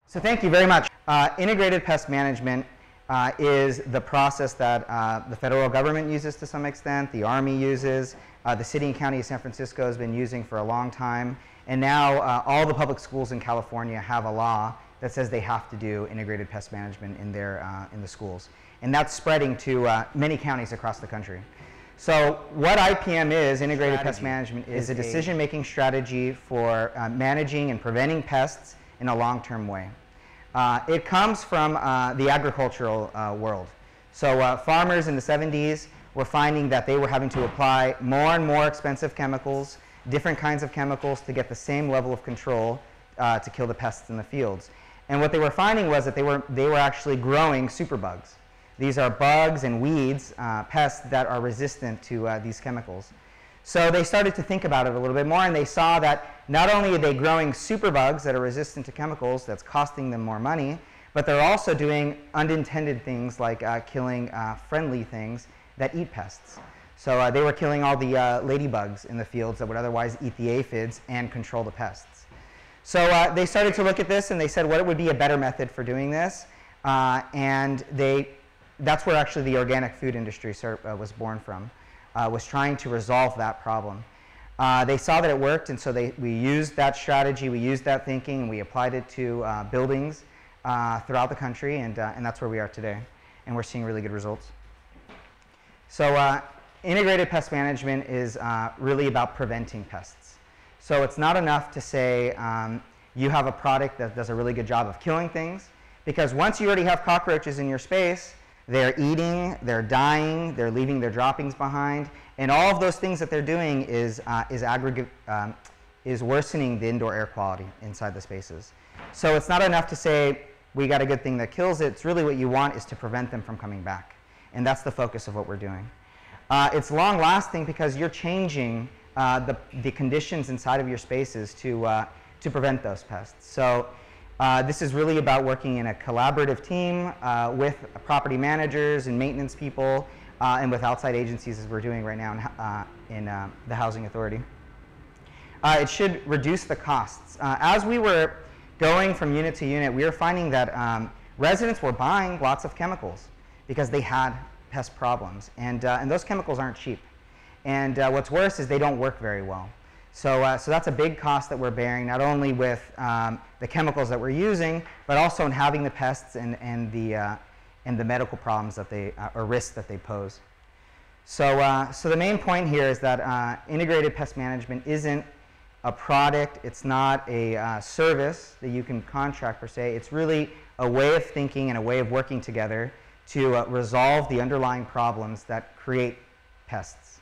So thank you very much. Integrated pest management is the process that the federal government uses to some extent, the Army uses, the city and county of San Francisco has been using for a long time, and now all the public schools in California have a law that says they have to do integrated pest management in the schools. And that's spreading to many counties across the country. So what IPM is, integrated pest management, is a decision-making strategy for managing and preventing pests in a long-term way. It comes from the agricultural world. So farmers in the 70s were finding that they were having to apply more and more expensive chemicals, different kinds of chemicals to get the same level of control to kill the pests in the fields. And what they were finding was that they were actually growing superbugs. These are bugs and weeds, pests that are resistant to these chemicals. So they started to think about it a little bit more, and they saw that not only are they growing superbugs that are resistant to chemicals, that's costing them more money, but they're also doing unintended things like killing friendly things that eat pests. So they were killing all the ladybugs in the fields that would otherwise eat the aphids and control the pests. So they started to look at this, and they said what would be a better method for doing this, and that's where actually the organic food industry was born from. Was trying to resolve that problem. They saw that it worked, and so we used that strategy, we used that thinking, and we applied it to buildings throughout the country, and that's where we are today. And we're seeing really good results. So integrated pest management is really about preventing pests. So it's not enough to say you have a product that does a really good job of killing things, because once you already have cockroaches in your space, they're eating, they're dying, they're leaving their droppings behind, and all of those things that they're doing is worsening the indoor air quality inside the spaces. So it's not enough to say we got a good thing that kills it. It's really what you want is to prevent them from coming back, and that's the focus of what we're doing. It's long-lasting because you're changing the conditions inside of your spaces to prevent those pests. So this is really about working in a collaborative team with property managers and maintenance people and with outside agencies, as we're doing right now in the Housing Authority. It should reduce the costs. As we were going from unit to unit, we were finding that residents were buying lots of chemicals because they had pest problems, and those chemicals aren't cheap. And what's worse is they don't work very well. So that's a big cost that we're bearing, not only with the chemicals that we're using, but also in having the pests and the medical problems that or risks that they pose. So the main point here is that integrated pest management isn't a product, it's not a service that you can contract per se. It's really a way of thinking and a way of working together to resolve the underlying problems that create pests.